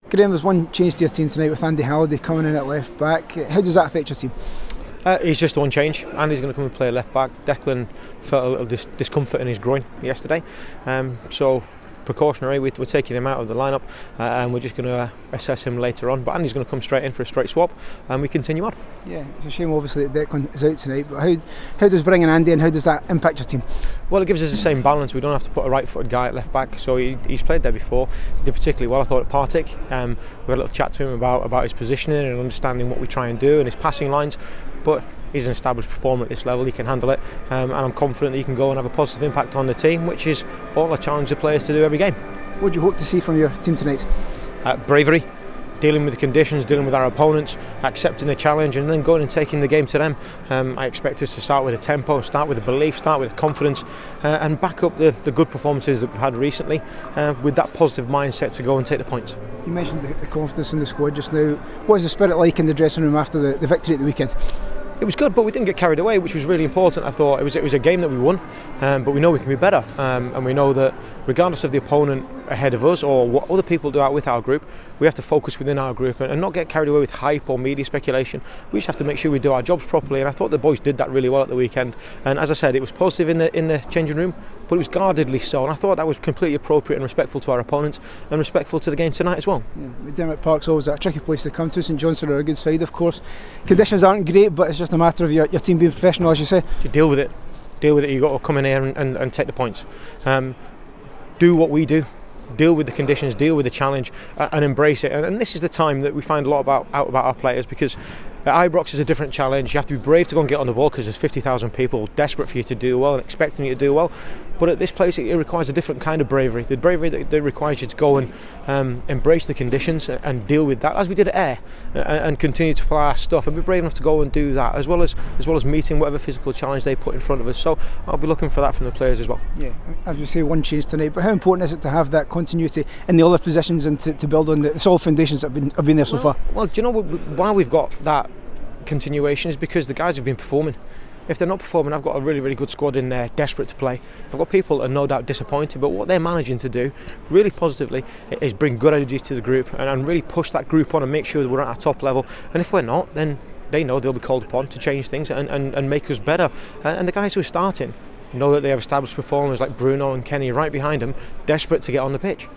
Graeme, there's one change to your team tonight with Andy Halliday coming in at left back. How does that affect your team? He's just one change. Andy's going to come and play left back. Declan felt a little discomfort in his groin yesterday, so precautionary, we're taking him out of the lineup, and we're just going to assess him later on. But Andy's going to come straight in for a straight swap, and we continue on. Yeah, it's a shame obviously that Declan is out tonight, but how does bringing Andy in, how does that impact your team? Well, it gives us the same balance. We don't have to put a right-footed guy at left back, so he's played there before. He did particularly well, I thought, at Partick. We had a little chat to him about his positioning and understanding what we try and do and his passing lines, but he's an established performer at this level. He can handle it, and I'm confident that he can go and have a positive impact on the team, which is all I challenge the players to do every game. What do you hope to see from your team tonight? Bravery, dealing with the conditions, dealing with our opponents, accepting the challenge, and then going and taking the game to them. I expect us to start with a tempo, start with a belief, start with a confidence, and back up the good performances that we've had recently with that positive mindset to go and take the points. You mentioned the confidence in the squad just now. What is the spirit like in the dressing room after the victory at the weekend? It was good, but we didn't get carried away, which was really important. I thought it was a game that we won, but we know we can be better, and we know that regardless of the opponent ahead of us or what other people do out with our group, we have to focus within our group and not get carried away with hype or media speculation. We just have to make sure we do our jobs properly, and I thought the boys did that really well at the weekend. And as I said, it was positive in the changing room, but it was guardedly so, and I thought that was completely appropriate and respectful to our opponents and respectful to the game tonight as well. Yeah, Dermot Park's always a tricky place to come to. St Johnstone are a good side, of course. Conditions aren't great, but it's just a matter of your team being professional, as you say. You deal with it. You've got to come in here and take the points. Do what we do. Deal with the conditions, deal with the challenge, and embrace it. And this is the time that we find a lot out about our players, because at Ibrox is a different challenge. You have to be brave to go and get on the ball because there's 50,000 people desperate for you to do well and expecting you to do well. But at this place, it requires a different kind of bravery. The bravery that requires you to go and embrace the conditions and deal with that, as we did at Ayr, and continue to play our stuff and be brave enough to go and do that, as well as meeting whatever physical challenge they put in front of us. So I'll be looking for that from the players as well. Yeah, as you say, one change tonight, but how important is it to have that continuity in the other positions and to build on the solid foundations that have been there so far? Well, do you know why we've got that continuation is because the guys have been performing. If they're not performing, I've got a really, really good squad in there, desperate to play. I've got people that are no doubt disappointed, but what they're managing to do really positively is bring good energy to the group and really push that group on and make sure that we're at our top level. And if we're not, then they know they'll be called upon to change things and make us better. And the guys who are starting know that they have established performers like Bruno and Kenny right behind them, desperate to get on the pitch.